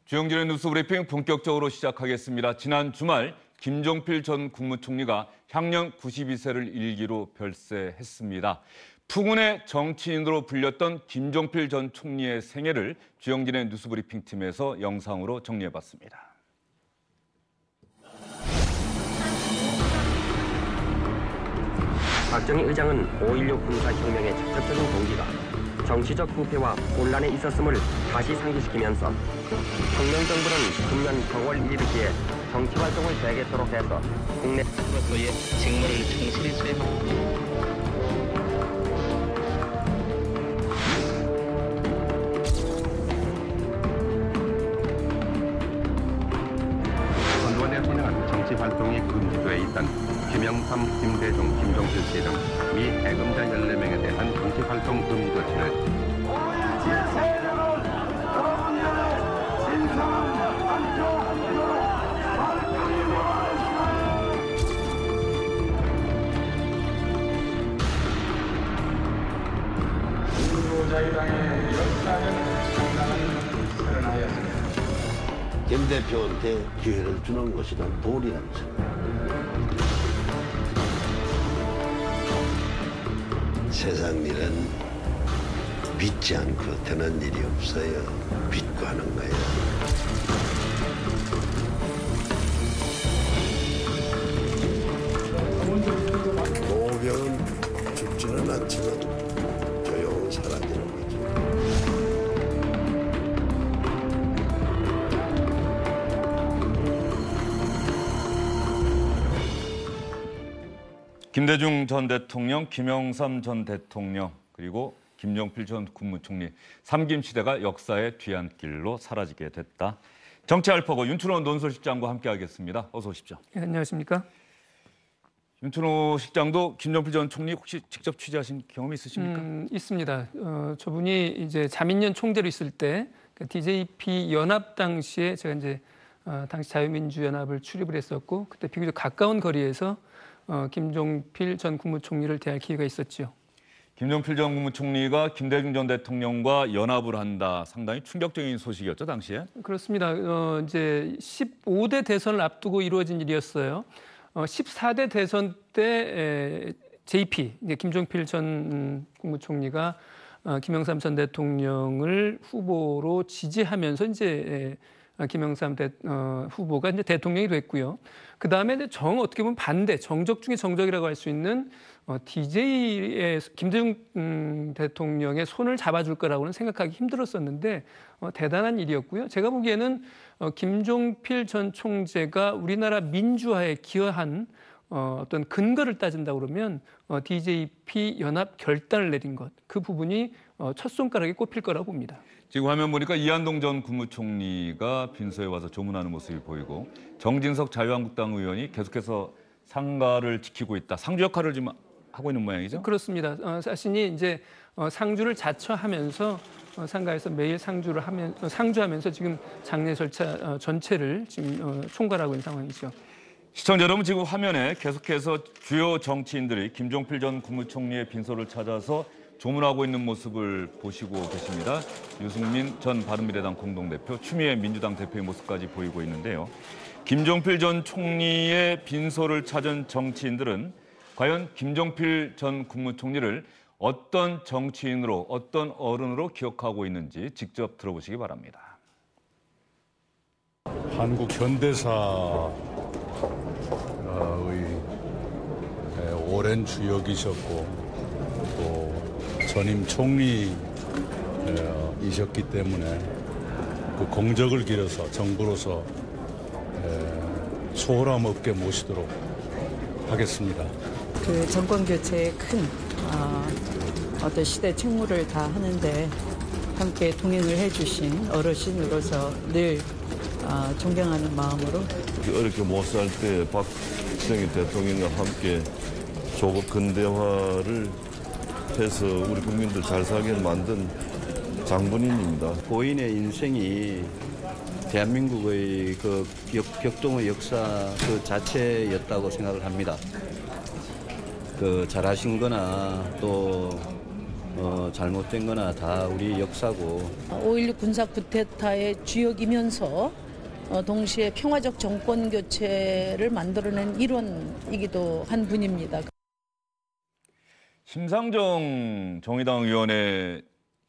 주영진의 뉴스브리핑 본격적으로 시작하겠습니다. 지난 주말 김종필 전 국무총리가 향년 92세를 일기로 별세했습니다. 풍운의 정치인으로 불렸던 김종필 전 총리의 생애를 주영진의 뉴스브리핑 팀에서 영상으로 정리해봤습니다. 박정희 의장은 5.16 군사혁명의 직접적인 동기가 정치적 부패와 혼란에 있었음을 다시 상기시키면서 혁명정부는 금년 9월 1일기에 정치활동을 재개토록 해서 국내로서의 직무를 충실히 수행합니다. 언론에 진행한 정치활동이 금지되어 있던 김영삼, 김대중, 김종필 씨 등 미 해금자 14명에 대한 정치활동 금지 조치를 민주자유당의 역사는 상당한 선언하였습니다. 김 대표한테 기회를 주는 것이 난 도리라고 생각합니다. 세상 일은 믿지 않고 되는 일이 없어요. 믿고 하는 거예요. 노병은 죽지는 않지만 조용히 사라지는 거죠. 김대중 전 대통령, 김영삼 전 대통령, 그리고 김종필 전 국무총리 3김 시대가 역사의 뒤안길로 사라지게 됐다. 정치알파고 윤춘호 논설실장과 함께하겠습니다. 어서 오십시오. 네, 안녕하십니까? 윤춘호 실장도 김종필 전 총리 혹시 직접 취재하신 경험이 있으십니까? 있습니다. 저분이 이제 자민련 총재로 있을 때 DJP 연합 당시에 제가 이제 당시 자유민주연합을 출입을 했었고 그때 비교적 가까운 거리에서 김종필 전 국무총리를 대할 기회가 있었죠. 김종필 전 국무총리가 김대중 전 대통령과 연합을 한다. 상당히 충격적인 소식이었죠, 당시에? 그렇습니다. 이제 15대 대선을 앞두고 이루어진 일이었어요. 14대 대선 때 JP, 김종필 전 국무총리가 김영삼 전 대통령을 후보로 지지하면서 이제 김영삼 후보가 이제 대통령이 됐고요. 그 다음에 이제 어떻게 보면 반대, 정적 중에 정적이라고 할 수 있는 DJ의 김대중 대통령의 손을 잡아줄 거라고는 생각하기 힘들었었는데 대단한 일이었고요. 제가 보기에는 김종필 전 총재가 우리나라 민주화에 기여한 어떤 근거를 따진다 그러면 DJP 연합 결단을 내린 것, 그 부분이 첫 손가락에 꼽힐 거라고 봅니다. 지금 화면 보니까 이한동 전 국무총리가 빈소에 와서 조문하는 모습이 보이고 정진석 자유한국당 의원이 계속해서 상가를 지키고 있다. 상주 역할을 지금 하고 있는 모양이죠? 그렇습니다. 자신이 이제 상주를 자처하면서 상가에서 매일 상주하면서 지금 장례 절차 전체를 지금 총괄하고 있는 상황이죠. 시청자 여러분, 지금 화면에 계속해서 주요 정치인들이 김종필 전 국무총리의 빈소를 찾아서 조문하고 있는 모습을 보시고 계십니다. 유승민 전 바른미래당 공동대표, 추미애 민주당 대표의 모습까지 보이고 있는데요. 김종필 전 총리의 빈소를 찾은 정치인들은 과연 김종필 전 국무총리를 어떤 정치인으로, 어떤 어른으로 기억하고 있는지 직접 들어보시기 바랍니다. 한국 현대사의 오랜 주역이셨고 또 전임 총리이셨기 때문에 그 공적을 기려서 정부로서 소홀함 없게 모시도록 하겠습니다. 그 정권 교체에 큰 어떤 시대 책무를 다 하는데 함께 동행을 해주신 어르신으로서 늘 존경하는 마음으로 어렵게 못 살 때 박정희 대통령과 함께 조국 근대화를 해서 우리 국민들 잘 살게 만든 장본인입니다. 고인의 인생이 대한민국의 그 격동의 역사 그 자체였다고 생각을 합니다. 그 잘하신 거나 또 잘못된 거나 다 우리 역사고 5.16 군사 쿠데타의 주역이면서 동시에 평화적 정권 교체를 만들어낸 일원이기도 한 분입니다. 심상정 정의당 의원의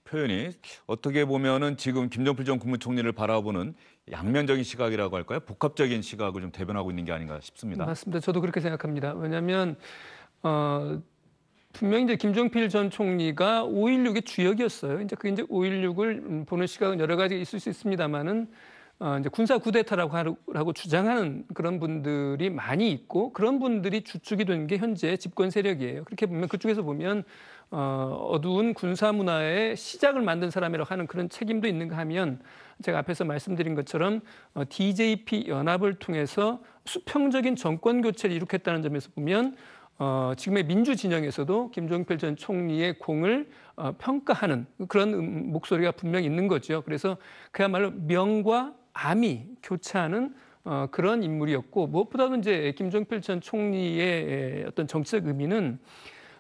표현이 어떻게 보면은 지금 김종필 전 국무총리를 바라보는 양면적인 시각이라고 할까요? 복합적인 시각을 좀 대변하고 있는 게 아닌가 싶습니다. 맞습니다. 저도 그렇게 생각합니다. 왜냐하면 분명히 이제 김종필 전 총리가 5.16의 주역이었어요. 이제 그 5.16을 보는 시각은 여러 가지 있을 수 있습니다만은 이제 군사 쿠데타라고 주장하는 그런 분들이 많이 있고 그런 분들이 주축이 된 게 현재 집권 세력이에요. 그렇게 보면 그쪽에서 보면 어두운 군사 문화의 시작을 만든 사람이라고 하는 그런 책임도 있는가 하면 제가 앞에서 말씀드린 것처럼 DJP 연합을 통해서 수평적인 정권 교체를 이룩했다는 점에서 보면 지금의 민주 진영에서도 김종필 전 총리의 공을 평가하는 그런 목소리가 분명히 있는 거죠. 그래서 그야말로 명과 암이 교차하는 그런 인물이었고 무엇보다도 이제 김종필 전 총리의 어떤 정치적 의미는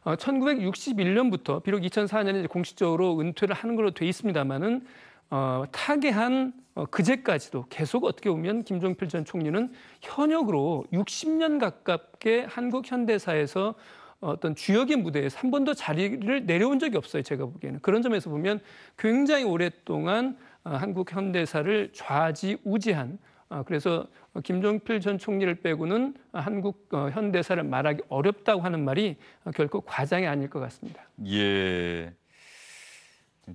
1961년부터 비록 2004년에 이제 공식적으로 은퇴를 하는 걸로 돼 있습니다만은 타계한 그제까지도 계속 어떻게 보면 김종필 전 총리는 현역으로 60년 가깝게 한국 현대사에서 어떤 주역의 무대에서 한 번도 자리를 내려온 적이 없어요. 제가 보기에는. 그런 점에서 보면 굉장히 오랫동안 한국 현대사를 좌지우지한 그래서 김종필 전 총리를 빼고는 한국 현대사를 말하기 어렵다고 하는 말이 결코 과장이 아닐 것 같습니다. 예.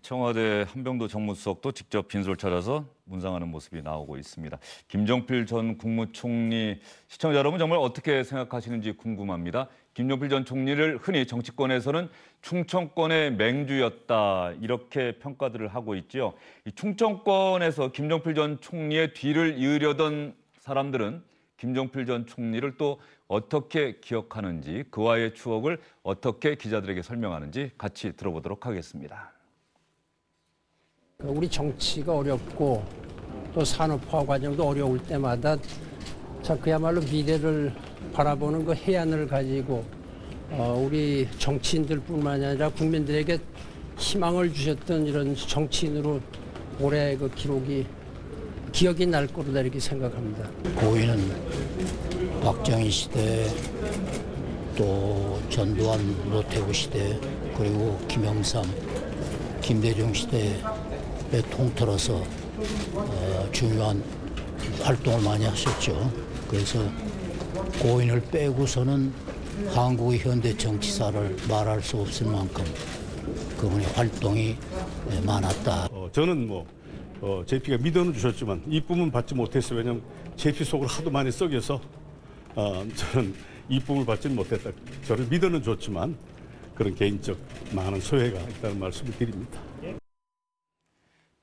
청와대 한병도 정무수석도 직접 빈소를 찾아서 문상하는 모습이 나오고 있습니다. 김종필 전 국무총리, 시청자 여러분 정말 어떻게 생각하시는지 궁금합니다. 김종필 전 총리를 흔히 정치권에서는 충청권의 맹주였다 이렇게 평가들을 하고 있죠. 이 충청권에서 김종필 전 총리의 뒤를 이으려던 사람들은 김종필 전 총리를 또 어떻게 기억하는지 그와의 추억을 어떻게 기자들에게 설명하는지 같이 들어보도록 하겠습니다. 우리 정치가 어렵고 또 산업화 과정도 어려울 때마다 참 그야말로 미래를 바라보는 그 해안을 가지고 우리 정치인들뿐만 아니라 국민들에게 희망을 주셨던 이런 정치인으로 올해 그 기억이 날 거로다 이렇게 생각합니다. 고인은 박정희 시대 또 전두환 노태우 시대 그리고 김영삼 김대중 시대에 통틀어서 중요한 활동을 많이 하셨죠. 그래서 고인을 빼고서는 한국의 현대 정치사를 말할 수 없을 만큼 그분의 활동이 많았다. 저는 JP가 믿어는 주셨지만 이쁨은 받지 못했어요. 왜냐하면 JP 속을 하도 많이 썩여서 저는 이쁨을 받지는 못했다. 저를 믿어는 줬지만 그런 개인적 많은 소외가 있다는 말씀을 드립니다.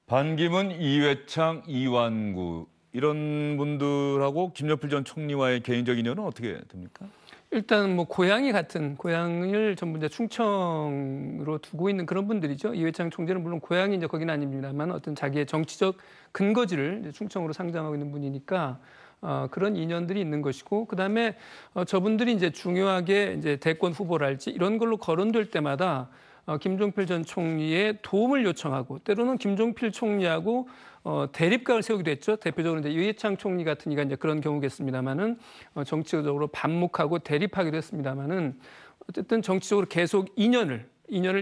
반기문, 이회창, 이완구 이런 분들하고 김종필 전 총리와의 개인적 인연은 어떻게 됩니까? 일단 고향을 전부 이제 충청으로 두고 있는 그런 분들이죠. 이회창 총재는 물론 고향이 이제 거기는 아닙니다만 어떤 자기의 정치적 근거지를 이제 충청으로 상정하고 있는 분이니까 그런 인연들이 있는 것이고 그다음에 저분들이 이제 중요하게 이제 대권 후보랄지 이런 걸로 거론될 때마다 김종필 전 총리의 도움을 요청하고 때로는 김종필 총리하고 대립각을 세우기도 했죠. 대표적으로 이제 이회창 총리 같은 이가 이제 그런 경우겠습니다만은 정치적으로 반목하고 대립하기도 했습니다만은 어쨌든 정치적으로 계속 인연을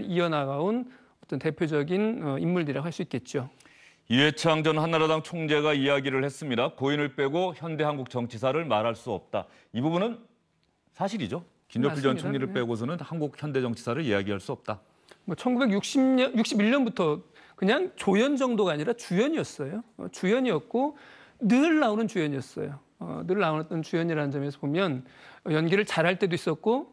이어나가온 어떤 대표적인 인물들이라고 할 수 있겠죠. 이회창 전 한나라당 총재가 이야기를 했습니다. 고인을 빼고 현대 한국 정치사를 말할 수 없다. 이 부분은 사실이죠. 김종필 전 총리를 빼고서는 한국 현대 정치사를 이야기할 수 없다. 1961년부터 그냥 조연 정도가 아니라 주연이었어요. 주연이었고 늘 나오는 주연이었어요. 늘 나오는 주연이라는 점에서 보면 연기를 잘할 때도 있었고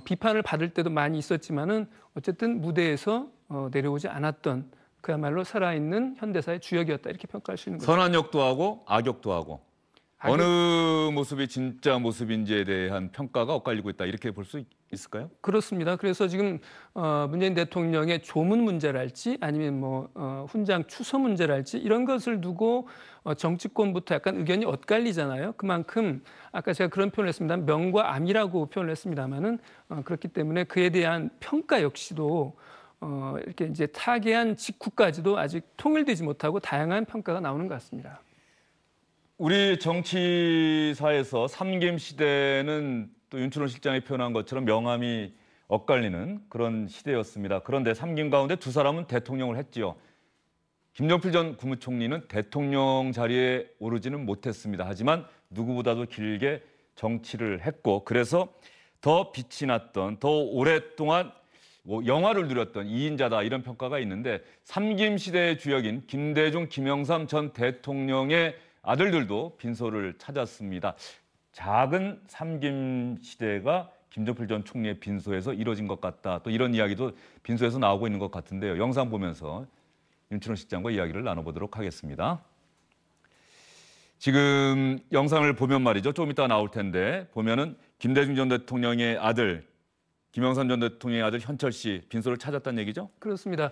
비판을 받을 때도 많이 있었지만은 어쨌든 무대에서 내려오지 않았던 그야말로 살아있는 현대사의 주역이었다 이렇게 평가할 수 있는 거죠. 선한 역도 하고 악역도 하고 어느 모습이 진짜 모습인지에 대한 평가가 엇갈리고 있다 이렇게 볼 수 있을까요? 그렇습니다. 그래서 지금 문재인 대통령의 조문 문제랄지 아니면 훈장 추서 문제랄지 이런 것을 두고 정치권부터 약간 의견이 엇갈리잖아요. 그만큼 아까 제가 그런 표현을 했습니다. 명과 암이라고 표현을 했습니다만은 그렇기 때문에 그에 대한 평가 역시도 이렇게 이제 타계한 직후까지도 아직 통일되지 못하고 다양한 평가가 나오는 것 같습니다. 우리 정치사에서 삼김 시대는 또 윤춘호 실장이 표현한 것처럼 명암이 엇갈리는 그런 시대였습니다. 그런데 삼김 가운데 두 사람은 대통령을 했지요. 김종필 전 국무총리는 대통령 자리에 오르지는 못했습니다. 하지만 누구보다도 길게 정치를 했고 그래서 더 빛이 났던, 더 오랫동안 영화를 누렸던 2인자다 이런 평가가 있는데 삼김 시대의 주역인 김대중, 김영삼 전 대통령의 아들들도 빈소를 찾았습니다. 작은 삼김 시대가 김종필 전 총리의 빈소에서 이뤄진 것 같다. 또 이런 이야기도 빈소에서 나오고 있는 것 같은데요. 영상 보면서 윤춘호 실장과 이야기를 나눠보도록 하겠습니다. 지금 영상을 보면 말이죠. 조금 이따가 나올 텐데 보면은 김대중 전 대통령의 아들 김영삼 전 대통령의 아들 현철 씨 빈소를 찾았다는 얘기죠? 그렇습니다.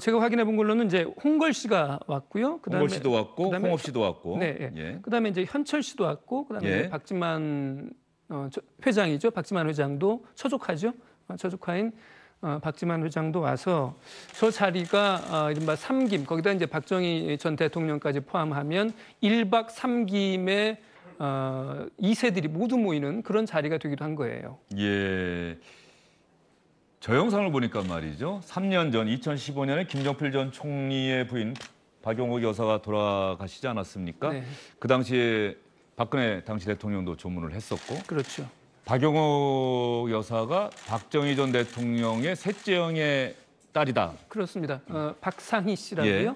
제가 확인해 본 걸로는 이제 홍걸 씨가 왔고요. 홍걸 씨도 왔고 홍업 씨도 왔고. 네. 예. 그다음에 이제 현철 씨도 왔고 그다음에 예. 박지만 회장이죠. 박지만 회장도 처조카죠. 처조카인 박지만 회장도 와서 저 자리가 이른바 삼김 거기다 이제 박정희 전 대통령까지 포함하면 1박 3김의 2세들이 모두 모이는 그런 자리가 되기도 한 거예요. 예. 저 영상을 보니까 말이죠. 3년 전 2015년에 김종필 전 총리의 부인 박용옥 여사가 돌아가시지 않았습니까? 네. 그 당시에 박근혜 당시 대통령도 조문을 했었고. 그렇죠. 박용옥 여사가 박정희 전 대통령의 셋째 형의 딸이다. 그렇습니다. 박상희 씨라고요.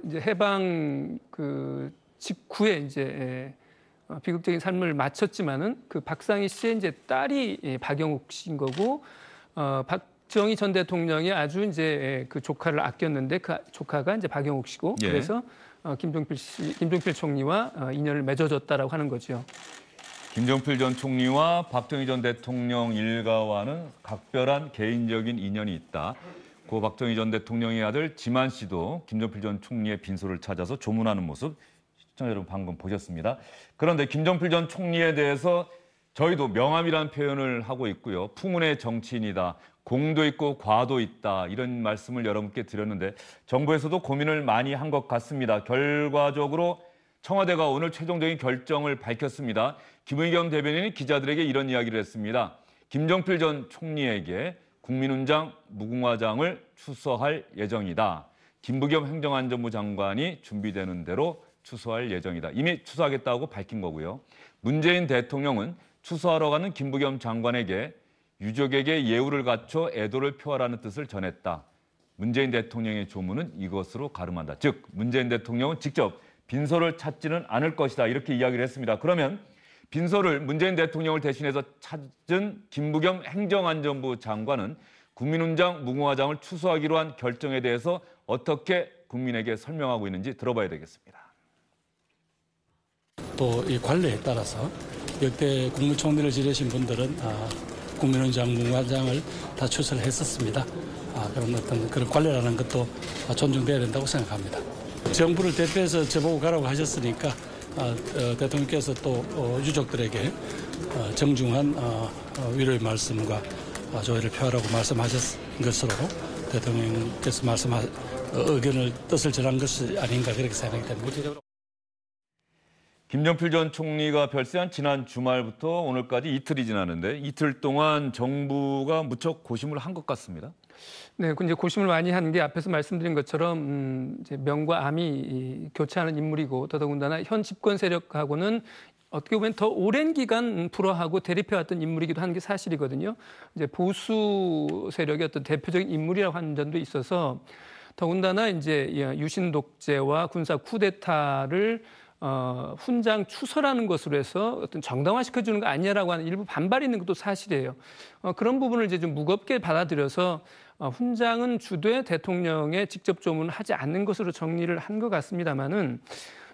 이제 해방 그 직후에 이제 비극적인 삶을 마쳤지만은 그 박상희 씨의 이제 딸이 박영옥 씨인 거고 박정희 전 대통령이 아주 이제 그 조카를 아꼈는데 그 조카가 이제 박영옥 씨고 예. 그래서 김종필 총리와 인연을 맺어줬다라고 하는 거죠. 김종필 전 총리와 박정희 전 대통령 일가와는 각별한 개인적인 인연이 있다. 고 박정희 전 대통령의 아들 지만 씨도 김종필 전 총리의 빈소를 찾아서 조문하는 모습 시청자 여러분 방금 보셨습니다. 그런데 김종필 전 총리에 대해서 저희도 명함이라는 표현을 하고 있고요. 풍운의 정치인이다. 공도 있고 과도 있다. 이런 말씀을 여러분께 드렸는데 정부에서도 고민을 많이 한 것 같습니다. 결과적으로 청와대가 오늘 최종적인 결정을 밝혔습니다. 김의겸 대변인이 기자들에게 이런 이야기를 했습니다. 김종필 전 총리에게 국민훈장 무궁화장을 추서할 예정이다. 김부겸 행정안전부 장관이 준비되는 대로 추서할 예정이다. 이미 추서하겠다고 밝힌 거고요. 문재인 대통령은 추서하러 가는 김부겸 장관에게 유족에게 예우를 갖춰 애도를 표하라는 뜻을 전했다. 문재인 대통령의 조문은 이것으로 가름한다. 즉 문재인 대통령은 직접 빈소를 찾지는 않을 것이다. 이렇게 이야기를 했습니다. 그러면 빈소를 문재인 대통령을 대신해서 찾은 김부겸 행정안전부 장관은 국민훈장 무궁화장을 추서하기로 한 결정에 대해서 어떻게 국민에게 설명하고 있는지 들어봐야 되겠습니다. 또 이 관례에 따라서 역대 국무총리를 지내신 분들은 국민훈장 무궁화장을 다 추서를 했었습니다. 그런 어떤 그런 관례라는 것도 존중돼야 된다고 생각합니다. 정부를 대표해서 저보고 가라고 하셨으니까 대통령께서 또 유족들에게 정중한 위로의 말씀과 조의를 표하라고 말씀하셨은 것으로 대통령께서 말씀하신 의견을 뜻을 전한 것이 아닌가 그렇게 생각이 됩니다. 김종필 전 총리가 별세한 지난 주말부터 오늘까지 이틀이 지났는데 이틀 동안 정부가 무척 고심을 한 것 같습니다. 네, 이제 고심을 많이 한 게 앞에서 말씀드린 것처럼 이제 명과 암이 교차하는 인물이고 더더군다나 현 집권 세력하고는 어떻게 보면 더 오랜 기간 불화하고 대립해왔던 인물이기도 한 게 사실이거든요. 이제 보수 세력의 어떤 대표적인 인물이라고 하는 점도 있어서 더군다나 이제 유신 독재와 군사 쿠데타를 훈장 추서라는 것으로 해서 어떤 정당화시켜주는 거 아니냐라고 하는 일부 반발이 있는 것도 사실이에요. 그런 부분을 이제 좀 무겁게 받아들여서 훈장은 주되 대통령의 직접 조문을 하지 않는 것으로 정리를 한 것 같습니다만은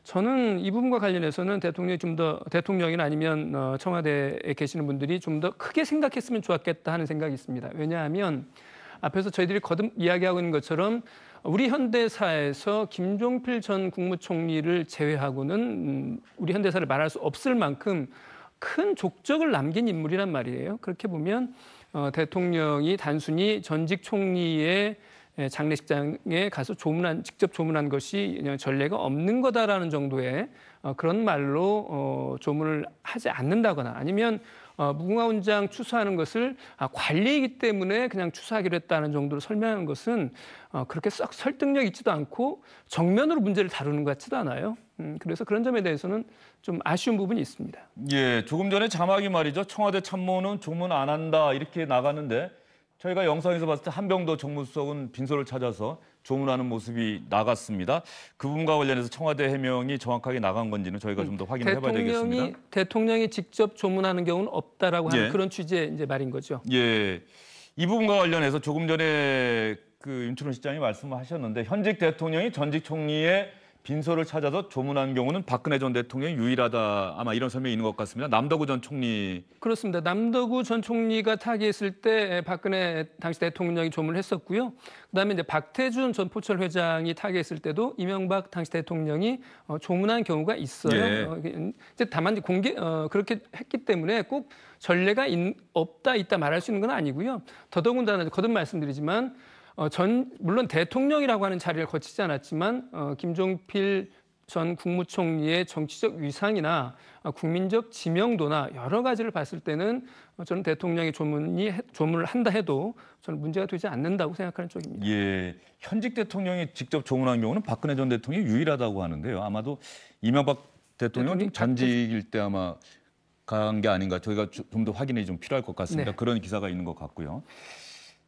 저는 이 부분과 관련해서는 대통령이 좀 더 대통령이나 아니면 청와대에 계시는 분들이 좀 더 크게 생각했으면 좋았겠다 하는 생각이 있습니다. 왜냐하면 앞에서 저희들이 거듭 이야기하고 있는 것처럼 우리 현대사에서 김종필 전 국무총리를 제외하고는 우리 현대사를 말할 수 없을 만큼 큰 족적을 남긴 인물이란 말이에요. 그렇게 보면 대통령이 단순히 전직 총리의 장례식장에 가서 직접 조문한 것이 전례가 없는 거다라는 정도의 그런 말로 조문을 하지 않는다거나 아니면 무궁화훈장 추수하는 것을 관리이기 때문에 그냥 추수하기로 했다는 정도로 설명하는 것은 그렇게 썩 설득력 있지도 않고 정면으로 문제를 다루는 것 같지도 않아요. 그래서 그런 점에 대해서는 좀 아쉬운 부분이 있습니다. 예, 조금 전에 자막이 말이죠. 청와대 참모는 조문 안 한다 이렇게 나갔는데 저희가 영상에서 봤을 때 한병도 정무수석은 빈소를 찾아서 조문하는 모습이 나갔습니다. 그 부분과 관련해서 청와대 해명이 정확하게 나간 건지는 저희가 좀 더 확인해 봐야 되겠습니다. 대통령이 직접 조문하는 경우는 없다라고 하는 예. 그런 취지의 이제 말인 거죠. 예, 이 부분과 관련해서 조금 전에 그 윤춘호 실장이 말씀하셨는데 현직 대통령이 전직 총리의 빈소를 찾아서 조문한 경우는 박근혜 전 대통령이 유일하다. 아마 이런 설명이 있는 것 같습니다. 남덕우 전 총리. 그렇습니다. 남덕우 전 총리가 타계했을 때 박근혜 당시 대통령이 조문을 했었고요. 그다음에 이제 박태준 전 포철 회장이 타계했을 때도 이명박 당시 대통령이 조문한 경우가 있어요. 예. 이제 다만 그렇게 했기 때문에 꼭 전례가 없다 있다 말할 수 있는 건 아니고요. 더더군다나 거듭 말씀드리지만 물론 대통령이라고 하는 자리를 거치지 않았지만 김종필 전 국무총리의 정치적 위상이나 국민적 지명도나 여러 가지를 봤을 때는 저는 대통령이 조문을 한다 해도 저는 문제가 되지 않는다고 생각하는 쪽입니다. 예, 현직 대통령이 직접 조문한 경우는 박근혜 전 대통령이 유일하다고 하는데요. 아마도 이명박 대통령은 전직일 때 아마 간 게 아닌가. 저희가 좀 더 확인이 좀 필요할 것 같습니다. 네. 그런 기사가 있는 것 같고요.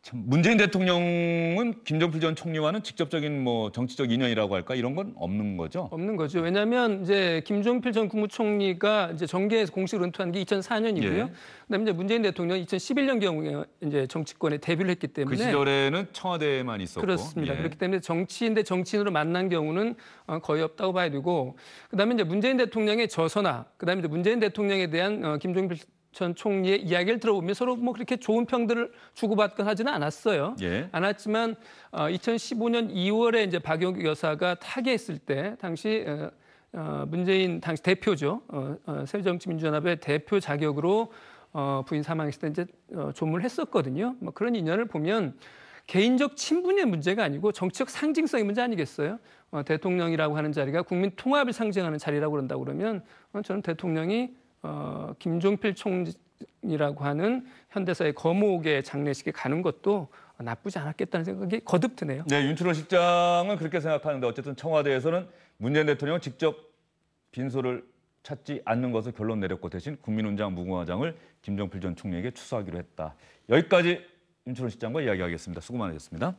참 문재인 대통령은 김종필 전 총리와는 직접적인 뭐 정치적 인연이라고 할까 이런 건 없는 거죠? 없는 거죠. 왜냐하면 이제 김종필 전 국무총리가 이제 정계에서 공식으로 은퇴한 게 2004년이고요. 예. 그다음에 이제 문재인 대통령이 2011년 경우에 이제 정치권에 데뷔를 했기 때문에 그 시절에는 청와대에만 있었고 그렇습니다. 예. 그렇기 때문에 정치인 대 정치인으로 만난 경우는 거의 없다고 봐야 되고 그다음에 이제 문재인 대통령의 저서나 그다음에 이제 문재인 대통령에 대한 김종필 전 총리의 이야기를 들어보면 서로 뭐 그렇게 좋은 평들을 주고받건 하지는 않았어요. 예. 않았지만 2015년 2월에 이제 박영규 여사가 타계했을 때 당시 문재인 당시 대표죠. 새정치민주연합의 대표 자격으로 부인 사망했을 때 이제 조문을 했었거든요. 뭐 그런 인연을 보면 개인적 친분의 문제가 아니고 정치적 상징성의 문제 아니겠어요? 대통령이라고 하는 자리가 국민 통합을 상징하는 자리라고 그런다고 그러면 저는 대통령이 김종필 총리라고 하는 현대사의 거목의 장례식에 가는 것도 나쁘지 않았겠다는 생각이 거듭 드네요. 네, 윤춘호 실장은 그렇게 생각하는데 어쨌든 청와대에서는 문재인 대통령은 직접 빈소를 찾지 않는 것을 결론 내렸고 대신 국민훈장 무궁화장을 김종필 전 총리에게 추수하기로 했다. 여기까지 윤춘호 실장과 이야기하겠습니다. 수고 많으셨습니다.